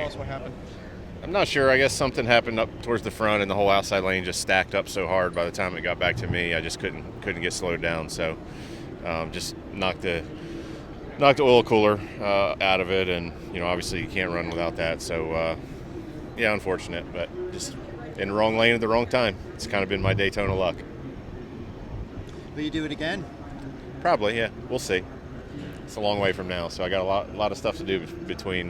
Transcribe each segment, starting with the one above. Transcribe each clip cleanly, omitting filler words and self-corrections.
Ross, what happened? I'm not sure. I guess something happened up towards the front, and the whole outside lane just stacked up so hard. By the time it got back to me, I just couldn't get slowed down. So just knocked the oil cooler out of it, and obviously you can't run without that. So yeah, unfortunate, but just in the wrong lane at the wrong time. It's kind of been my Daytona luck. Will you do it again? Probably, yeah. We'll see. It's a long way from now, so I got a lot of stuff to do between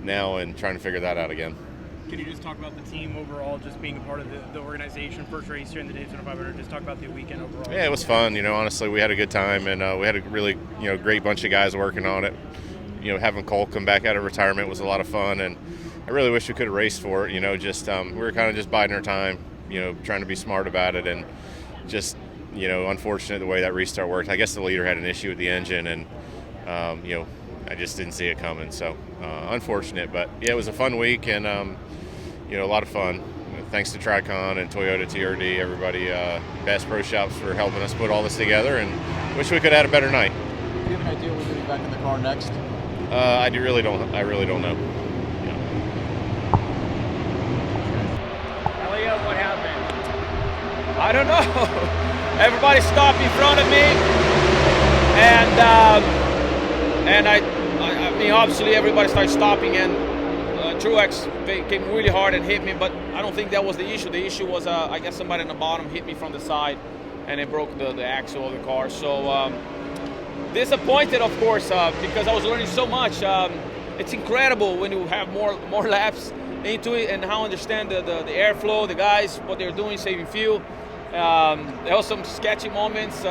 now and trying to figure that out again. Can you just talk about the team overall, just being a part of the organization, first race here in the Daytona 500? Just talk about the weekend overall. Yeah, it was fun. Honestly, we had a good time, and we had a really great bunch of guys working on it. Having Cole come back out of retirement was a lot of fun, and I really wish we could have raced for it. We were kind of just biding our time, trying to be smart about it, and just unfortunate the way that restart worked. I guess the leader had an issue with the engine, and I just didn't see it coming. So unfortunate, but yeah, it was a fun week, and a lot of fun. Thanks to Tricon and Toyota TRD, everybody, Bass Pro Shops for helping us put all this together, and wish we could have had a better night. Do you have an idea when you'll be back in the car next? I really don't know. Helio, what happened? I don't know. Everybody stopped in front of me, and I mean, obviously everybody started stopping, and Truex came really hard and hit me, but I don't think that was the issue. The issue was, I guess somebody in the bottom hit me from the side, and it broke the axle of the car. So disappointed, of course, because I was learning so much. It's incredible when you have more laps into it and how understand the airflow, the guys, what they're doing, saving fuel. There was some sketchy moments,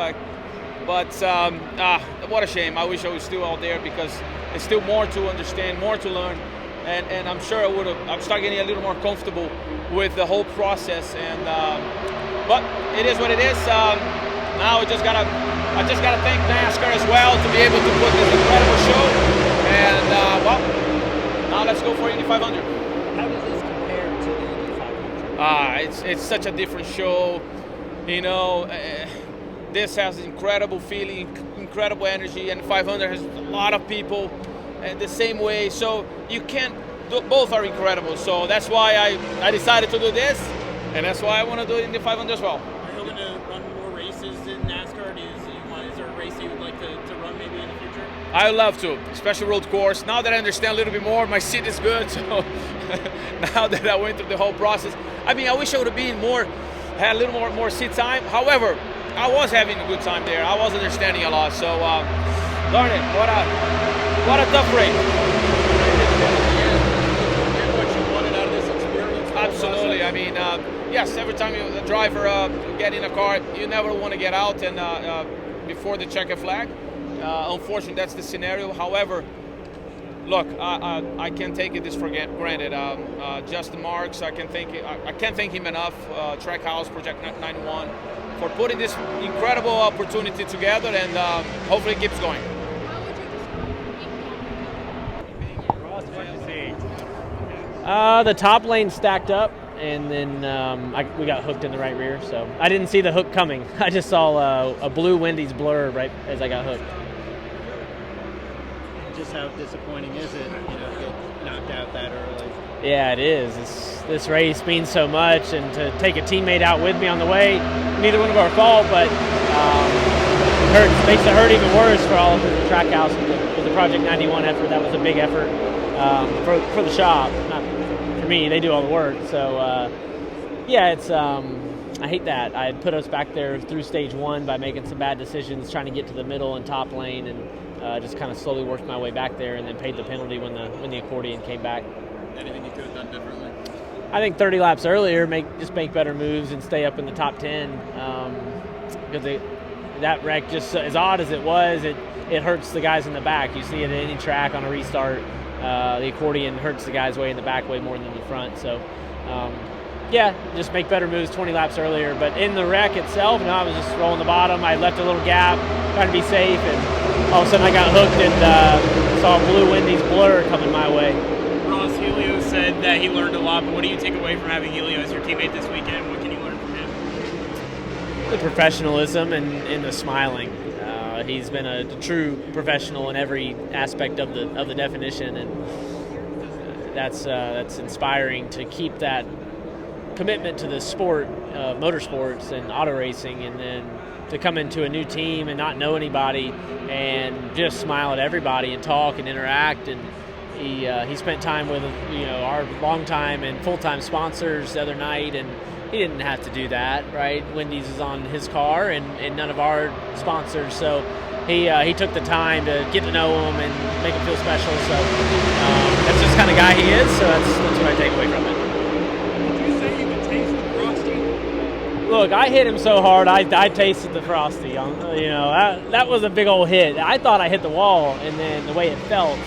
but what a shame. I wish I was still out there, because it's still more to understand, more to learn, and I'm sure I'm starting getting a little more comfortable with the whole process. And but it is what it is. Now I just gotta thank NASCAR as well to be able to put this incredible show. And well, now let's go for Indy 500. How does this compare to the Indy 500? It's such a different show. This has incredible feeling, incredible energy, and 500 has a lot of people the same way. So you can't do, both are incredible. So that's why I decided to do this, and that's why I want to do it in the 500 as well. Are you hoping to run more races in NASCAR? Is there a race that you would like to run maybe in the future? I would love to, especially road course. Now that I understand a little bit more, my seat is good. So now that I went through the whole process, I mean, I wish I would have been had a little more seat time. However, I was having a good time there. I was understanding a lot. So, darn it, what a tough race. What you wanted out of this experience? Absolutely. I mean, yes, every time the driver get in a car, you never want to get out and before the checker flag. Unfortunately, that's the scenario. However, look, I can't take this for granted. Justin Marks, I can't thank him enough. Trackhouse, Project 91, for putting this incredible opportunity together, and hopefully it keeps going. Ross, what to see? The top lane stacked up, and then we got hooked in the right rear. So I didn't see the hook coming. I just saw a blue Wendy's blur right as I got hooked. Just how disappointing is it, to get knocked out that early? Yeah, it is. This race means so much, and to take a teammate out with me on the way, neither one of our fault, but makes it hurt even worse for all of the Trackhouse with the Project 91 effort. That was a big effort for the shop, not for me. They do all the work. So yeah, it's I hate that. I had put us back there through stage one by making some bad decisions, trying to get to the middle and top lane, and just kind of slowly worked my way back there, and then paid the penalty when the accordion came back. Anything you could have done differently? I think 30 laps earlier, make better moves and stay up in the top 10. Because that wreck, just as odd as it was, it hurts the guys in the back. You see it at any track on a restart. The accordion hurts the guys way in the back way more than the front. So, yeah, just make better moves 20 laps earlier. But in the wreck itself, I was just rolling the bottom. I left a little gap, trying to be safe, and all of a sudden I got hooked and saw a blue Wendy's blur coming my way. Ross, Helio said that he learned a lot, but what do you take away from having Helio as your teammate this weekend? What can you learn from him? The professionalism and the smiling. He's been a true professional in every aspect of the definition, and that's inspiring to keep that commitment to the sport, motorsports and auto racing, and then to come into a new team and not know anybody and just smile at everybody and talk and interact. And he spent time with our longtime and full-time sponsors the other night, and he didn't have to do that, right? Wendy's is on his car and none of our sponsors, so he took the time to get to know him and make him feel special. So that's just the kind of guy he is, so that's what I take away from it. Did you say you could taste the Frosty? Look, I hit him so hard, I tasted the Frosty. That was a big old hit. I thought I hit the wall, and then the way it felt,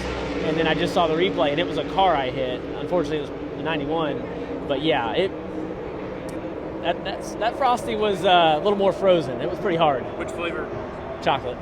and then I just saw the replay, and it was a car I hit. Unfortunately, it was the 91. But yeah, that Frosty was a little more frozen. It was pretty hard. Which flavor? Chocolate.